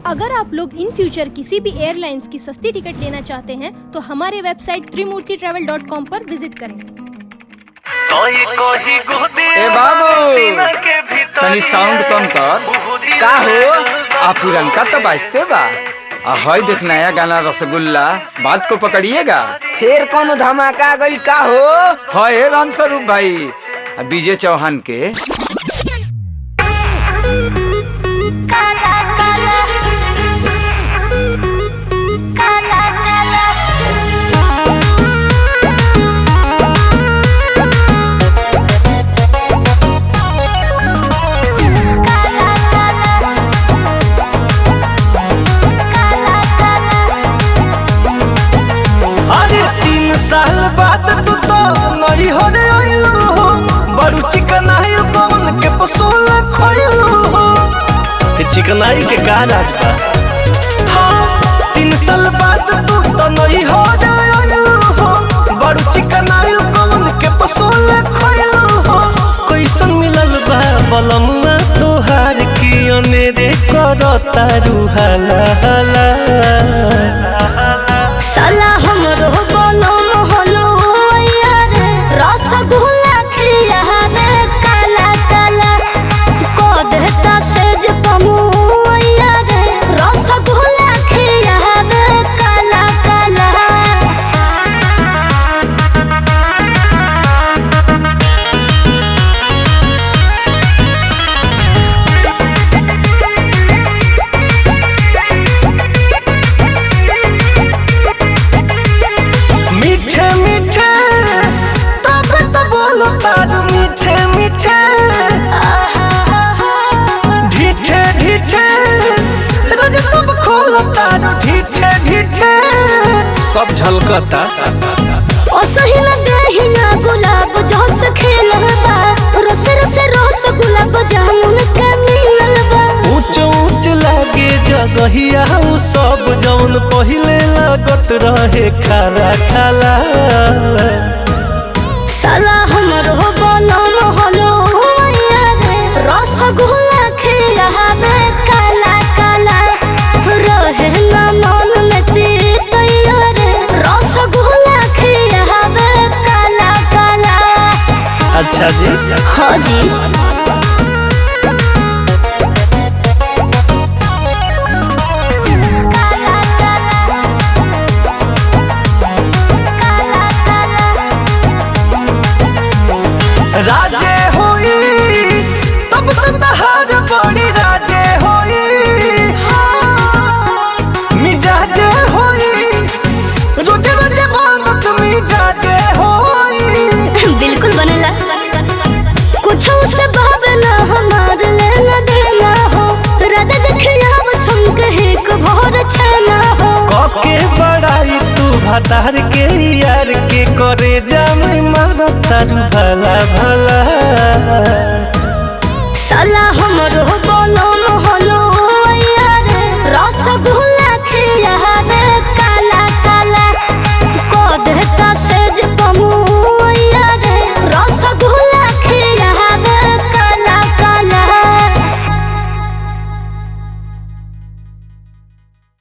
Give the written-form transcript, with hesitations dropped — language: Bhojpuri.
अगर आप लोग इन फ्यूचर किसी भी एयरलाइंस की सस्ती टिकट लेना चाहते हैं तो हमारे वेबसाइट त्रिमूर्तिtravel.com पर विजिट करें। ए बाबू तनी साउंड कम कर। का हो आप पुरनका तो बाजते बा। हई देख नया गाना रसगुल्ला बात को पकड़िएगा। फिर कौन धमाका गइल का हो? है राम स्वरूप भाई विजय चौहान के। साल बाद तू तो नहीं हो रे आइलू हो, बड़ू चिकनाई कौन के पसूल खोइलू हो। चिकनाई के का राज बा? हाँ 3 साल बाद तू तो नहीं हो रे आइलू हो, बड़ू चिकनाई कौन के पसूल खोइलू हो। कैसन मिलल बा बलमुआ तोहार की अनेरे करता रुहाला हाला। साला हमरो बोलो मोहलो यार रसगुल्ला खिया रे काला काला को देता सेज पमु यार रसगुल्ला खिया रे काला काला। मीठे मीठे तब तो बोलो तारू मीठे मीठे, ढीठे ढीठे रोज सब खोलो तारू ढीठे ढीठे। सब झलकता ओ सही न देही ना गुलाब जोस खेलबा रोस रोस रोस गुलाब जामुन के मिललबा। ऊंच ऊंच लागे जगहिया उ सब जौन पहिले लागत रहे खारा खाला। साला हमरो बोलो मोहलो यार रसगुल्ला खिया रे काला काला रहे ना मन में तीत यार रसगुल्ला खिया रे काला काला। अच्छा जी हाँ जी। राजे होई तब तो तहार बड़ी राजे होई, मिजाजे होई रोजे रोजे बनत मिजाजे होई। बिल्कुल बनेला कुछ से भावना हमार लेना देना हो राधा देखिया बसम कहे को भोर छना हो। के बड़ाई तू भतार के यार के करे जामे मारता भला भला। साला हमरो